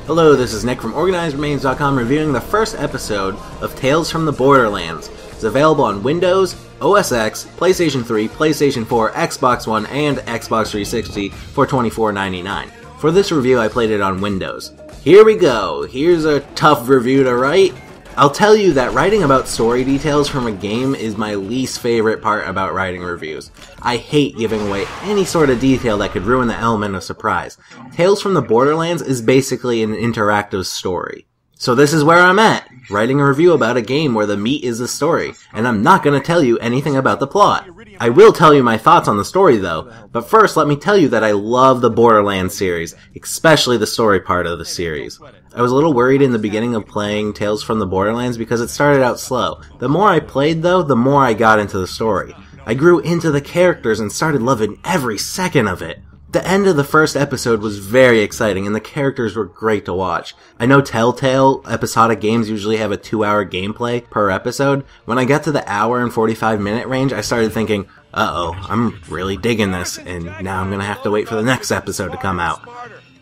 Hello, this is Nick from OrganizedRemains.com reviewing the first episode of Tales from the Borderlands. It's available on Windows, OS X, PlayStation 3, PlayStation 4, Xbox One, and Xbox 360 for $24.99. For this review, I played it on Windows. Here we go. Here's a tough review to write. I'll tell you that writing about story details from a game is my least favorite part about writing reviews. I hate giving away any sort of detail that could ruin the element of surprise. Tales from the Borderlands is basically an interactive story. So this is where I'm at, writing a review about a game where the meat is the story, and I'm not going to tell you anything about the plot. I will tell you my thoughts on the story though, but first let me tell you that I love the Borderlands series, especially the story part of the series. I was a little worried in the beginning of playing Tales from the Borderlands because it started out slow. The more I played though, the more I got into the story. I grew into the characters and started loving every second of it. The end of the first episode was very exciting and the characters were great to watch. I know Telltale episodic games usually have a 2-hour gameplay per episode. When I got to the hour and 45-minute range, I started thinking, uh-oh, I'm really digging this, and now I'm gonna have to wait for the next episode to come out.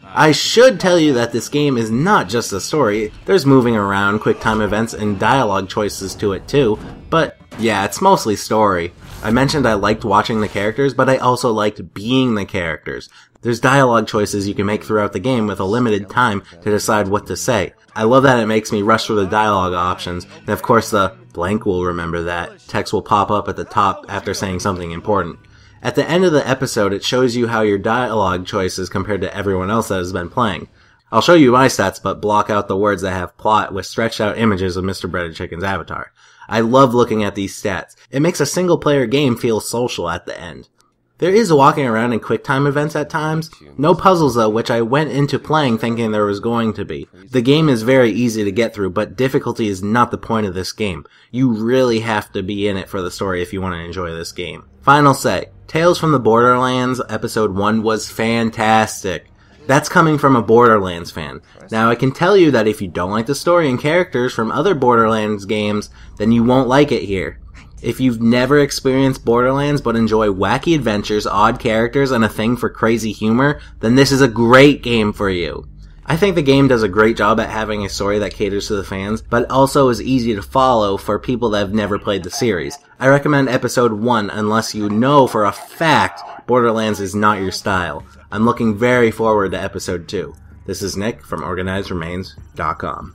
I should tell you that this game is not just a story. There's moving around, quick time events, and dialogue choices to it too, but yeah, it's mostly story. I mentioned I liked watching the characters, but I also liked being the characters. There's dialogue choices you can make throughout the game with a limited time to decide what to say. I love that it makes me rush through the dialogue options, and of course the blank will remember that. Text will pop up at the top after saying something important. At the end of the episode, it shows you how your dialogue choices compared to everyone else that has been playing. I'll show you my stats, but block out the words that have plot with stretched out images of Mr. Breaded Chicken's avatar. I love looking at these stats. It makes a single player game feel social at the end. There is walking around in quick time events at times. No puzzles though, which I went into playing thinking there was going to be. The game is very easy to get through, but difficulty is not the point of this game. You really have to be in it for the story if you want to enjoy this game. Final say, Tales from the Borderlands Episode 1 was fantastic. That's coming from a Borderlands fan. Now I can tell you that if you don't like the story and characters from other Borderlands games, then you won't like it here. If you've never experienced Borderlands but enjoy wacky adventures, odd characters, and a thing for crazy humor, then this is a great game for you. I think the game does a great job at having a story that caters to the fans, but also is easy to follow for people that have never played the series. I recommend Episode 1 unless you know for a fact Borderlands is not your style. I'm looking very forward to Episode 2. This is Nick from OrganizedRemains.com.